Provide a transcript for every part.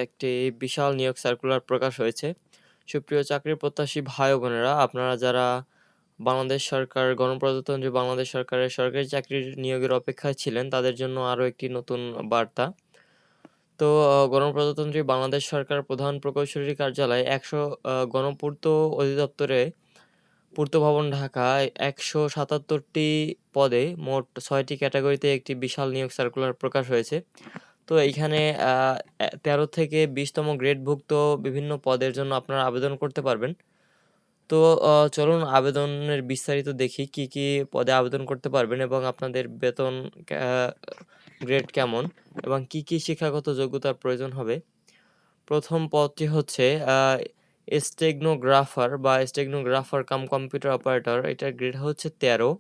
একটি বিশাল নিয়োগ সার্কুলার প্রকাশ হয়েছে। সুপ্রিয় চাকরি প্রত্যাশী ভাই ও বোনেরা, আপনারা যারা বাংলাদেশ সরকার গণপ্রজাতন্ত্রী বাংলাদেশ সরকারের সরকারি চাকরির নিয়োগের অপেক্ষায় ছিলেন, তাদের জন্য আরও একটি নতুন বার্তা। তো গণপ্রজাতন্ত্রী বাংলাদেশ সরকার প্রধান প্রকৌশলীর কার্যালয় ১০০ গণপূর্ত অধিদপ্তরে পূর্ত ভবন ঢাকায় ১৭৭টি পদে মোট ৬টি ক্যাটাগরিতে একটি বিশাল নিয়োগ সার্কুলার প্রকাশ হয়েছে। তো এইখানে ১৩ থেকে ২০তম গ্রেডভুক্ত বিভিন্ন পদের জন্য আপনারা আবেদন করতে পারবেন। তো চলুন আবেদনের বিস্তারিত দেখি কি, কি পদে আবেদন করতে পারবেন এবং আপনাদের বেতন গ্রেড কেমন এবং কি, কি শিক্ষাগত যোগ্যতার প্রয়োজন হবে। প্রথম পদটি হচ্ছে স্টেনোগ্রাফার কাম কম্পিউটার অপারেটর। এটার গ্রেড হচ্ছে ১৩,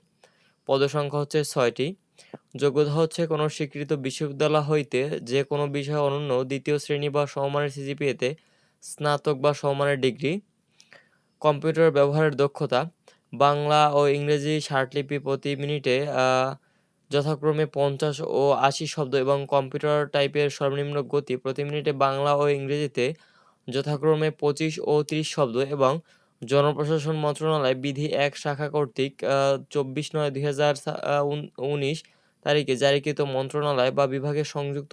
পদসংখ্যা হচ্ছে ৬টি। যোগ্যতা হচ্ছে কোনো স্বীকৃত বিশ্ববিদ্যালয় হইতে যে কোনো বিষয়ে অনন্য দ্বিতীয় শ্রেণী বা সমমানের সিজিপিএতে স্নাতক বা সমমানের ডিগ্রি। কম্পিউটার ব্যবহারের দক্ষতা বাংলা ও ইংরেজি ষাটলিপি প্রতি মিনিটে যথাক্রমে ৫০ ও ৮০ শব্দ এবং কম্পিউটার টাইপের সর্বনিম্ন গতি প্রতি মিনিটে বাংলা ও ইংরেজিতে যথাক্রমে ২৫ ও ৩০ শব্দ এবং জনপ্রশাসন মন্ত্রণালয় বিধি ১ শাখা কর্তৃক ২৪/৯/২০১৯ তারিখে জারিকৃত মন্ত্রণালয় বা বিভাগের সংযুক্ত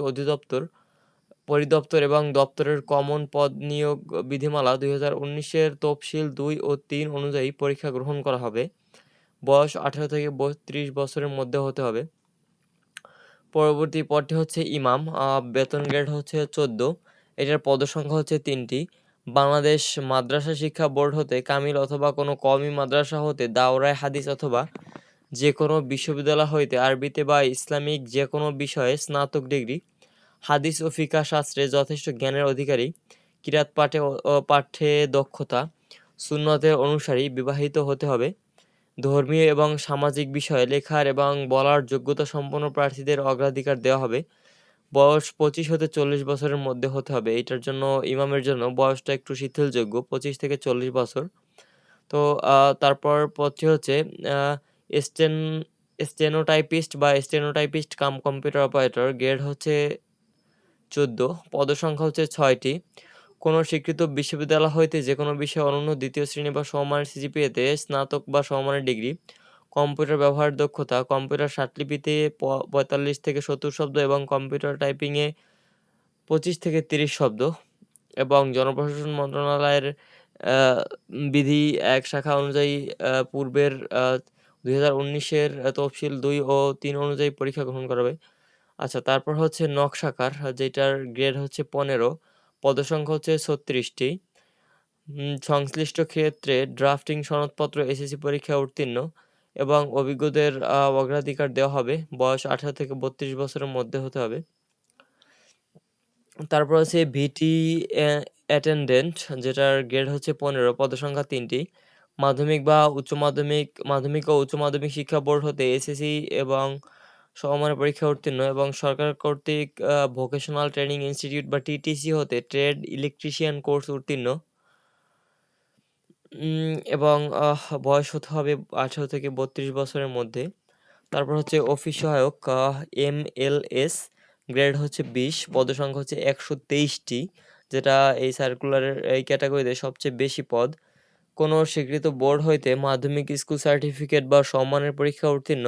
পরিদপ্তর এবং দপ্তরের কমন পদ নিয়োগ বিধিমালা ২০১৯ এর তফসিল ২ ও ৩ অনুযায়ী পরীক্ষা গ্রহণ করা হবে। বয়স ১৮ থেকে ৩২ বছরের মধ্যে হতে হবে। পরবর্তী পদটি হচ্ছে ইমাম। বেতন গ্রেড হচ্ছে ১৪। এটার পদসংখ্যা হচ্ছে ৩টি। বাংলাদেশ মাদ্রাসা শিক্ষা বোর্ড হতে কামিল অথবা কোনো কওমি মাদ্রাসা হতে দাওরায়ে হাদিস অথবা যে কোনো বিশ্ববিদ্যালয় হইতে আরবিতে বা ইসলামিক যে কোনো বিষয়ে স্নাতক ডিগ্রি, হাদিস ও ফিকহ শাস্ত্রে যথেষ্ট জ্ঞানের অধিকারী, কিরাত পাঠে দক্ষতা, সুন্নতের অনুসারী, বিবাহিত হতে হবে। ধর্মীয় এবং সামাজিক বিষয়ে লেখার এবং বলার যোগ্যতা সম্পন্ন প্রার্থীদের অগ্রাধিকার দেওয়া হবে। বয়স ২৫ হতে ৪০ বছরের মধ্যে হতে হবে। এইটার জন্য ইমামের জন্য বয়সটা একটু শিথিলযোগ্য, ২৫ থেকে ৪০ বছর। তো তারপর পদটি হচ্ছে আ স্টেন stenotypist cum computer operator. Grade হচ্ছে ১৪, পদসংখ্যা হচ্ছে ৬টি। কোনো স্বীকৃত বিশ্ববিদ্যালয় হইতে যেকোনো বিষয়ে অনন্য দ্বিতীয় শ্রেণী বা সমমানের সিজিপিএতে স্নাতক বা সমমানের ডিগ্রি, কম্পিউটার ব্যবহারের দক্ষতা, কম্পিউটার ষাটলিপিতে ৪৫ থেকে ৭০ শব্দ এবং কম্পিউটার টাইপিংয়ে ২৫ থেকে ৩০ শব্দ এবং জনপ্রশাসন মন্ত্রণালয়ের আ বিধি ১ শাখা অনুযায়ী পূর্বের ২০১৯ এর তফসিল ২ ও ৩ অনুযায়ী পরীক্ষা গ্রহণ করা হবে। আচ্ছা, তারপর হচ্ছে নকশাকার, যেটার গ্রেড হচ্ছে ১৫, পদসংখ্যা হচ্ছে ৩৬টি। সংশ্লিষ্ট ক্ষেত্রে ড্রাফটিং সনদপত্র এসএসসি পরীক্ষায় উত্তীর্ণ এবং অভিজ্ঞদের অগ্রাধিকার দেওয়া হবে। বয়স ১৮ থেকে ৩২ বছরের মধ্যে হতে হবে। তারপর হচ্ছে ভিটি অ্যাটেন্ডেন্ট, যেটার গ্রেড হচ্ছে ১৫, পদসংখ্যা ৩টি। মাধ্যমিক ও উচ্চ মাধ্যমিক শিক্ষা বোর্ড হতে এসএসসি এবং সমমানের পরীক্ষায় উত্তীর্ণ এবং সরকার কর্তৃক ভোকেশনাল ট্রেনিং ইনস্টিটিউট বা টিটিসি হতে ট্রেড ইলেকট্রিশিয়ান কোর্স উত্তীর্ণ এবং বয়স হতে হবে ১৮ থেকে ৩২ বছরের মধ্যে। তারপর হচ্ছে অফিস সহায়ক এমএলএস, গ্রেড হচ্ছে ২০, পদসংখ্যা হচ্ছে ১২৩টি, যেটা এই সার্কুলারের এই ক্যাটাগরিতে সবচেয়ে বেশি পদ। কোনো স্বীকৃত বোর্ড হইতে মাধ্যমিক স্কুল সার্টিফিকেট বা সমমানের পরীক্ষা উত্তীর্ণ,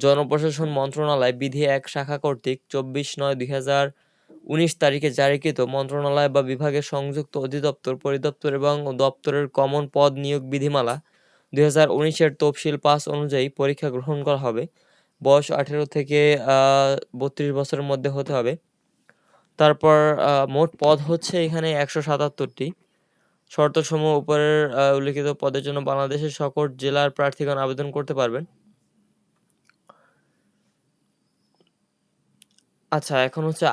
জনপ্রশাসন মন্ত্রণালয় বিধি ১ শাখা কর্তৃক ২৪/৯/২০১৯ তারিখে জারিকৃত মন্ত্রণালয় বা বিভাগের সংযুক্ত অধিদপ্তর, পরিদপ্তর এবং দপ্তরের কমন পদ নিয়োগ বিধিমালা ২০১৯ এর তফসিল ৫ অনুযায়ী পরীক্ষা গ্রহণ করা হবে। বয়স ১৮ থেকে ৩২ বছরের মধ্যে হতে হবে। তারপর মোট পদ হচ্ছে এখানে ১৭৭টি। শর্তসমূহ উপরের উল্লিখিত পদের জন্য বাংলাদেশের সকল জেলার প্রার্থীগণ আবেদন করতে পারবেন। আচ্ছা, এখন হচ্ছে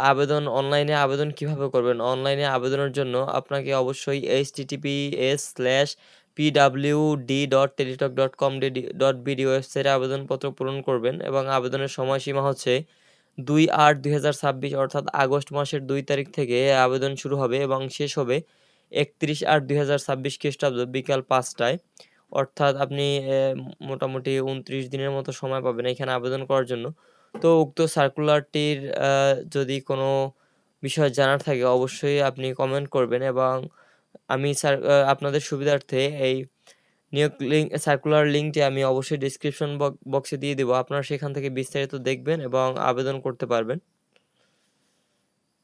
অনলাইনে আবেদন কিভাবে করবেন? অনলাইনে আবেদনের জন্য আপনাকে অবশ্যই https://pwd.teletalk.com.bd ওয়েবসাইটে আবেদনপত্র পূরণ করবেন এবং আবেদনের সময়সীমা হচ্ছে ২/৮/২০২৬ অর্থাৎ আগস্ট মাসের ২ তারিখ থেকে আবেদন শুরু হবে এবং শেষ হবে ৩১/৮/২০২৬ খ্রিস্টাব্দ বিকাল ৫টায়। অর্থাৎ আপনি মোটামুটি ২৯ দিনের মতো সময় পাবেন এখানে আবেদন করার জন্য। তো উক্ত সার্কুলারটির যদি কোনো বিষয় জানার থাকে অবশ্যই আপনি কমেন্ট করবেন এবং আমি আপনাদের সুবিধার্থে এই নিয়োগ সার্কুলার লিঙ্কটি আমি অবশ্যই ডেসক্রিপশন বক্সে দিয়ে দেবো। আপনারা সেখান থেকে বিস্তারিত দেখবেন এবং আবেদন করতে পারবেন।